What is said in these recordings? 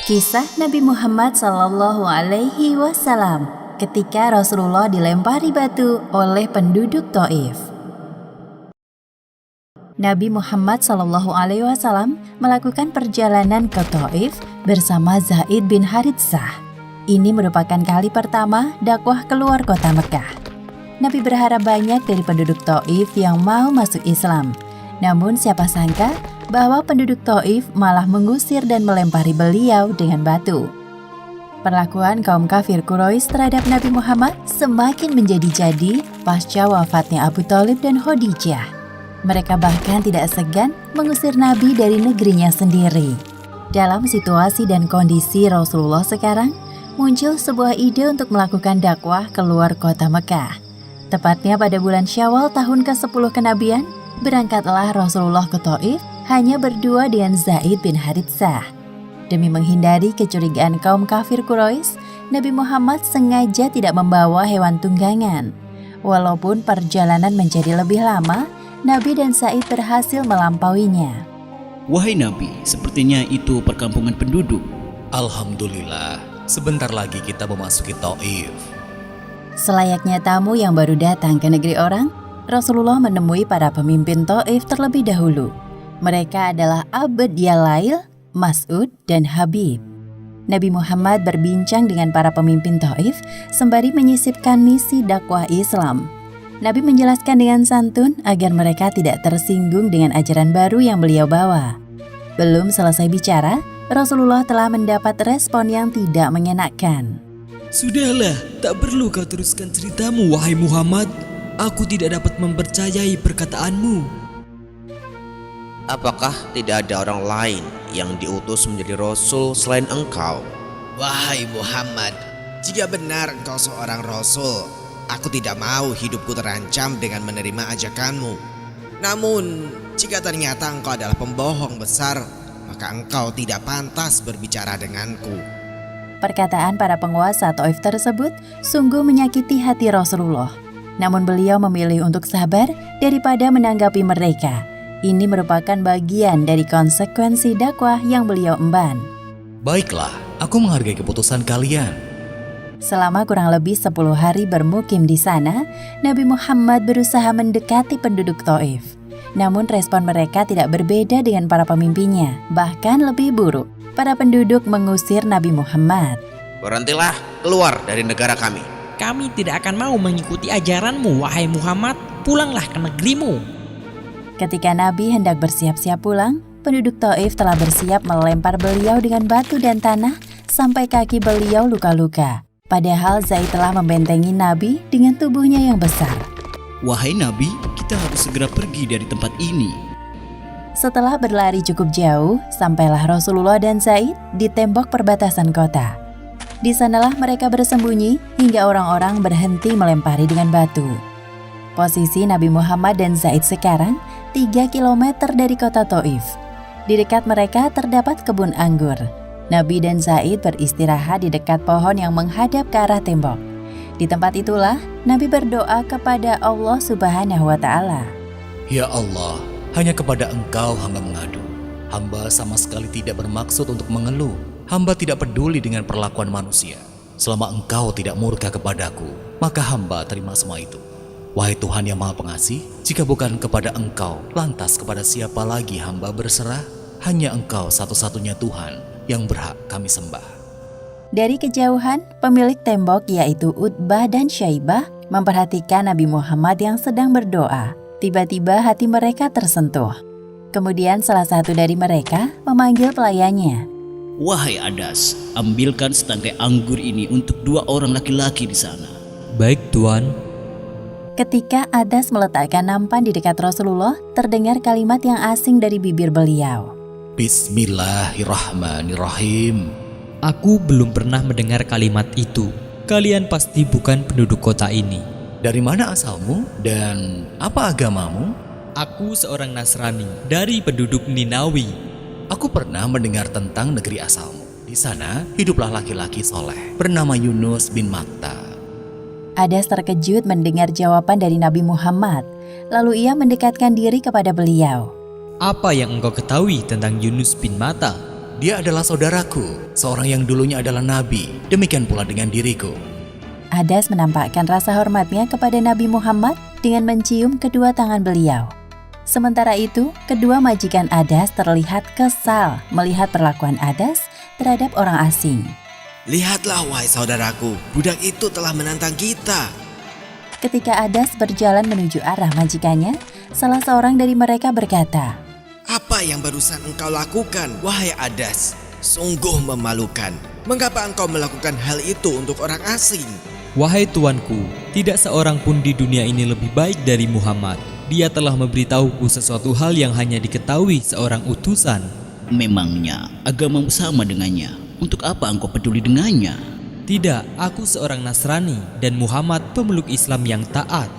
Kisah Nabi Muhammad Sallallahu Alaihi Wasallam ketika Rasulullah dilempari batu oleh penduduk Taif. Nabi Muhammad Sallallahu Alaihi Wasallam melakukan perjalanan ke Taif bersama Zaid bin Haritsah. Ini merupakan kali pertama dakwah keluar kota Mekah. Nabi berharap banyak dari penduduk Taif yang mau masuk Islam. Namun siapa sangka bahwa penduduk Taif malah mengusir dan melempari beliau dengan batu. Perlakuan kaum kafir Quraisy terhadap Nabi Muhammad semakin menjadi-jadi pasca wafatnya Abu Thalib dan Khadijah. Mereka bahkan tidak segan mengusir Nabi dari negerinya sendiri. Dalam situasi dan kondisi Rasulullah sekarang, muncul sebuah ide untuk melakukan dakwah keluar kota Mekah. Tepatnya pada bulan Syawal tahun ke-10 kenabian, berangkatlah Rasulullah ke Taif hanya berdua dengan Zaid bin Haritsah. Demi menghindari kecurigaan kaum kafir Quraisy, Nabi Muhammad sengaja tidak membawa hewan tunggangan. Walaupun perjalanan menjadi lebih lama, Nabi dan Zaid berhasil melampauinya. Wahai Nabi, sepertinya itu perkampungan penduduk. Alhamdulillah, sebentar lagi kita memasuki Taif. Selayaknya tamu yang baru datang ke negeri orang, Rasulullah menemui para pemimpin Taif terlebih dahulu. Mereka adalah Abd Yalail, Mas'ud, dan Habib. Nabi Muhammad berbincang dengan para pemimpin Taif sembari menyisipkan misi dakwah Islam. Nabi menjelaskan dengan santun agar mereka tidak tersinggung dengan ajaran baru yang beliau bawa. Belum selesai bicara, Rasulullah telah mendapat respon yang tidak mengenakan. Sudahlah, tak perlu kau teruskan ceritamu, wahai Muhammad. Aku tidak dapat mempercayai perkataanmu. Apakah tidak ada orang lain yang diutus menjadi Rasul selain engkau? Wahai Muhammad, jika benar engkau seorang Rasul, aku tidak mau hidupku terancam dengan menerima ajakanmu. Namun, jika ternyata engkau adalah pembohong besar, maka engkau tidak pantas berbicara denganku. Perkataan para penguasa Taif tersebut sungguh menyakiti hati Rasulullah. Namun beliau memilih untuk sabar daripada menanggapi mereka. Ini merupakan bagian dari konsekuensi dakwah yang beliau emban. Baiklah, aku menghargai keputusan kalian. Selama kurang lebih 10 hari bermukim di sana, Nabi Muhammad berusaha mendekati penduduk Taif. Namun respon mereka tidak berbeda dengan para pemimpinnya, bahkan lebih buruk. Para penduduk mengusir Nabi Muhammad. Berhentilah, keluar dari negara kami. Kami tidak akan mau mengikuti ajaranmu, wahai Muhammad. Pulanglah ke negerimu. Ketika Nabi hendak bersiap-siap pulang, penduduk Taif telah bersiap melempar beliau dengan batu dan tanah sampai kaki beliau luka-luka. Padahal Zaid telah membentengi Nabi dengan tubuhnya yang besar. Wahai Nabi, kita harus segera pergi dari tempat ini. Setelah berlari cukup jauh, sampailah Rasulullah dan Zaid di tembok perbatasan kota. Di sanalah mereka bersembunyi hingga orang-orang berhenti melempari dengan batu. Posisi Nabi Muhammad dan Zaid sekarang 3 km dari kota Taif. Di dekat mereka terdapat kebun anggur. Nabi dan Zaid beristirahat di dekat pohon yang menghadap ke arah tembok. Di tempat itulah Nabi berdoa kepada Allah Subhanahu wa Ta'ala. Ya Allah, hanya kepada Engkau hamba mengadu. Hamba sama sekali tidak bermaksud untuk mengeluh. Hamba tidak peduli dengan perlakuan manusia. Selama Engkau tidak murka kepadaku, maka hamba terima semua itu. Wahai Tuhan yang Maha Pengasih, jika bukan kepada Engkau, lantas kepada siapa lagi hamba berserah? Hanya Engkau satu-satunya Tuhan yang berhak kami sembah. Dari kejauhan, pemilik tembok yaitu Utbah dan Syaibah memperhatikan Nabi Muhammad yang sedang berdoa. Tiba-tiba hati mereka tersentuh. Kemudian salah satu dari mereka memanggil pelayannya. Wahai Adas, ambilkan setangkai anggur ini untuk 2 orang laki-laki di sana. Baik, Tuan. Ketika Adas meletakkan nampan di dekat Rasulullah, terdengar kalimat yang asing dari bibir beliau. Bismillahirrahmanirrahim. Aku belum pernah mendengar kalimat itu. Kalian pasti bukan penduduk kota ini. Dari mana asalmu dan apa agamamu? Aku seorang Nasrani dari penduduk Ninawi. Aku pernah mendengar tentang negeri asalmu. Di sana hiduplah laki-laki soleh bernama Yunus bin Matta. Adas terkejut mendengar jawaban dari Nabi Muhammad. Lalu ia mendekatkan diri kepada beliau. Apa yang engkau ketahui tentang Yunus bin Matta? Dia adalah saudaraku, seorang yang dulunya adalah nabi. Demikian pula dengan diriku. Adas menampakkan rasa hormatnya kepada Nabi Muhammad dengan mencium kedua tangan beliau. Sementara itu, kedua majikan Adas terlihat kesal melihat perlakuan Adas terhadap orang asing. Lihatlah wahai saudaraku, budak itu telah menantang kita. Ketika Adas berjalan menuju arah majikannya, salah seorang dari mereka berkata, Apa yang barusan engkau lakukan, wahai Adas? Sungguh memalukan. Mengapa engkau melakukan hal itu untuk orang asing? Wahai tuanku, tidak seorang pun di dunia ini lebih baik dari Muhammad. Dia telah memberitahuku sesuatu hal yang hanya diketahui seorang utusan. Memangnya agamamu sama dengannya? Untuk apa engkau peduli dengannya? Tidak, aku seorang Nasrani dan Muhammad pemeluk Islam yang taat.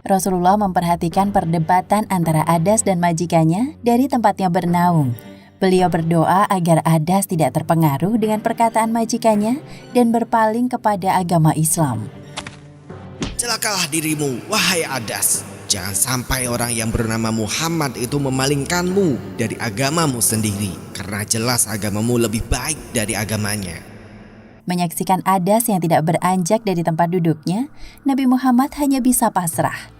Rasulullah memperhatikan perdebatan antara Adas dan majikannya dari tempatnya bernaung. Beliau berdoa agar Adas tidak terpengaruh dengan perkataan majikannya dan berpaling kepada agama Islam. Celakalah dirimu, wahai Adas. Jangan sampai orang yang bernama Muhammad itu memalingkanmu dari agamamu sendiri, karena jelas agamamu lebih baik dari agamanya. Menyaksikan Adas yang tidak beranjak dari tempat duduknya, Nabi Muhammad hanya bisa pasrah.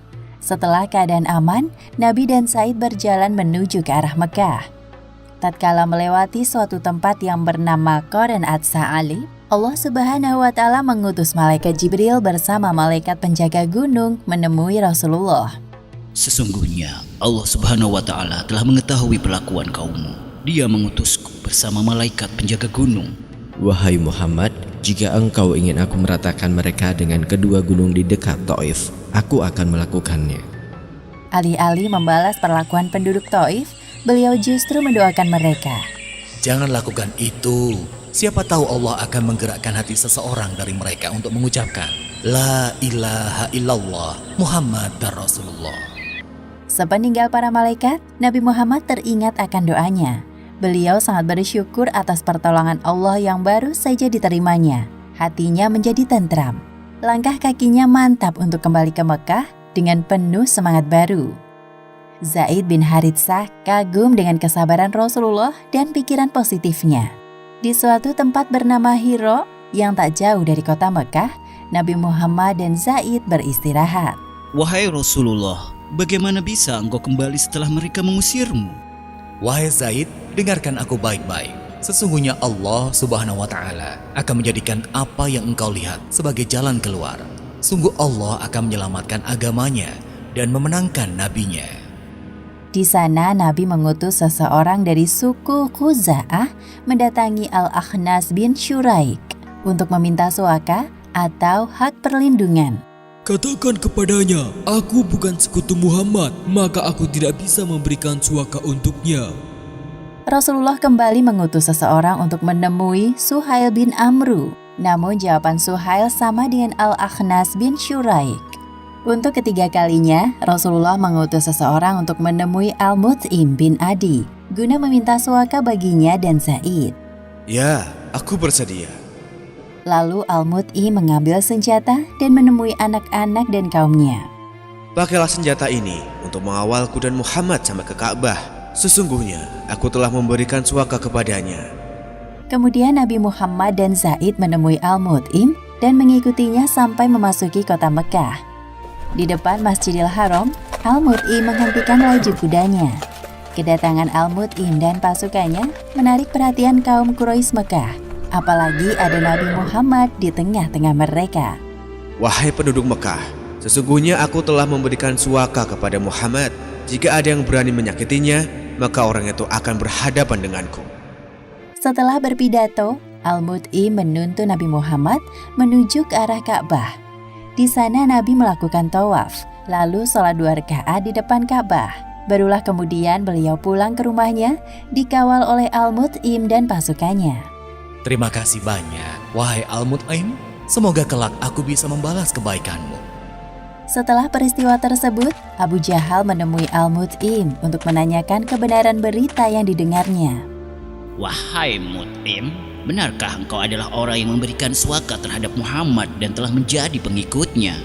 Setelah keadaan aman, Nabi dan Zaid berjalan menuju ke arah Mekah. Tatkala melewati suatu tempat yang bernama Qoran At-Sa'alib, Allah Subhanahu wa Ta'ala mengutus malaikat Jibril bersama malaikat penjaga gunung menemui Rasulullah. Sesungguhnya Allah Subhanahu wa Ta'ala telah mengetahui perlakuan kaummu. Dia mengutusku bersama malaikat penjaga gunung. Wahai Muhammad, jika engkau ingin aku meratakan mereka dengan kedua gunung di dekat Taif, aku akan melakukannya. Alih-alih membalas perlakuan penduduk Taif, beliau justru mendoakan mereka. Jangan lakukan itu. Siapa tahu Allah akan menggerakkan hati seseorang dari mereka untuk mengucapkan La ilaha illallah Muhammad dan Rasulullah. Sepeninggal para malaikat, Nabi Muhammad teringat akan doanya. Beliau sangat bersyukur atas pertolongan Allah yang baru saja diterimanya. Hatinya menjadi tentram. Langkah kakinya mantap untuk kembali ke Mekah dengan penuh semangat baru. Zaid bin Haritsah kagum dengan kesabaran Rasulullah dan pikiran positifnya. Di suatu tempat bernama Hiro yang tak jauh dari kota Mekah, Nabi Muhammad dan Zaid beristirahat. Wahai Rasulullah, bagaimana bisa engkau kembali setelah mereka mengusirmu? Wahai Zaid, dengarkan aku baik-baik. Sesungguhnya Allah Subhanahu wa Ta'ala akan menjadikan apa yang engkau lihat sebagai jalan keluar. Sungguh Allah akan menyelamatkan agamanya dan memenangkan nabinya. Di sana Nabi mengutus seseorang dari suku Khuza'ah mendatangi Al-Akhnas bin Syuraik untuk meminta suaka atau hak perlindungan. Katakan kepadanya, aku bukan sekutu Muhammad, maka aku tidak bisa memberikan suaka untuknya. Rasulullah kembali mengutus seseorang untuk menemui Suhail bin Amru. Namun jawaban Suhail sama dengan Al-Akhnas bin Syuraik. Untuk ketiga kalinya, Rasulullah mengutus seseorang untuk menemui Al-Mut'im bin Adi guna meminta suaka baginya dan Zaid. Ya, aku bersedia. Lalu Al-Mut'im mengambil senjata dan menemui anak-anak dan kaumnya. Pakailah senjata ini untuk mengawalku dan Muhammad sampai ke Ka'bah. Sesungguhnya aku telah memberikan suaka kepadanya. Kemudian Nabi Muhammad dan Zaid menemui Al-Mut'im dan mengikutinya sampai memasuki kota Mekah. Di depan Masjidil Haram, Al-Mut'im menghentikan laju kudanya. Kedatangan Al-Mut'im dan pasukannya menarik perhatian kaum Quraisy Mekah. Apalagi ada Nabi Muhammad di tengah-tengah mereka. Wahai penduduk Mekah, sesungguhnya aku telah memberikan suaka kepada Muhammad. Jika ada yang berani menyakitinya, maka orang itu akan berhadapan denganku. Setelah berpidato, Al-Mut'im menuntun Nabi Muhammad menuju ke arah Ka'bah. Di sana Nabi melakukan tawaf, lalu sholat 2 rakaat di depan Ka'bah. Barulah kemudian beliau pulang ke rumahnya, dikawal oleh Al-Mut'im dan pasukannya. Terima kasih banyak, wahai Al-Mut'im. Semoga kelak aku bisa membalas kebaikanmu. Setelah peristiwa tersebut, Abu Jahal menemui Al-Mut'im untuk menanyakan kebenaran berita yang didengarnya. Wahai Mut'im, benarkah engkau adalah orang yang memberikan suaka terhadap Muhammad dan telah menjadi pengikutnya?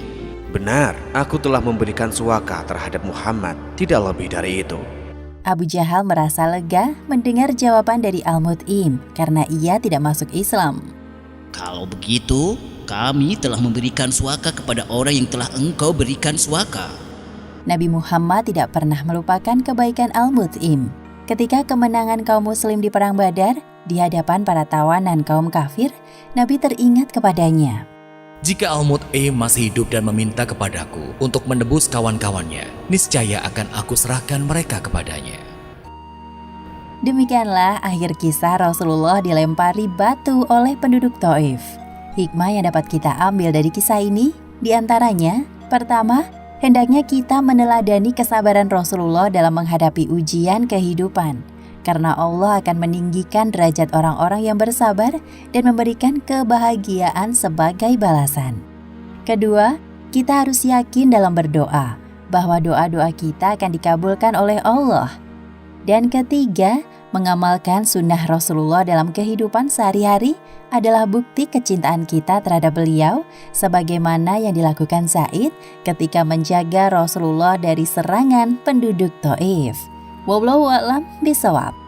Benar, aku telah memberikan suaka terhadap Muhammad, tidak lebih dari itu. Abu Jahal merasa lega mendengar jawaban dari Al-Mut'im karena ia tidak masuk Islam. Kalau begitu, kami telah memberikan suaka kepada orang yang telah engkau berikan suaka. Nabi Muhammad tidak pernah melupakan kebaikan Al-Mut'im. Ketika kemenangan kaum muslim di Perang Badar, di hadapan para tawanan kaum kafir, Nabi teringat kepadanya. Jika Al-Mut'im masih hidup dan meminta kepadaku untuk menebus kawan-kawannya, niscaya akan aku serahkan mereka kepadanya. Demikianlah akhir kisah Rasulullah dilempari batu oleh penduduk Thaif. Hikmah yang dapat kita ambil dari kisah ini, diantaranya, pertama, hendaknya kita meneladani kesabaran Rasulullah dalam menghadapi ujian kehidupan. Karena Allah akan meninggikan derajat orang-orang yang bersabar dan memberikan kebahagiaan sebagai balasan. Kedua, kita harus yakin dalam berdoa bahwa doa-doa kita akan dikabulkan oleh Allah. Dan ketiga, mengamalkan sunnah Rasulullah dalam kehidupan sehari-hari adalah bukti kecintaan kita terhadap beliau sebagaimana yang dilakukan Zaid ketika menjaga Rasulullah dari serangan penduduk Thaif. Wallahu a'lam bishawab.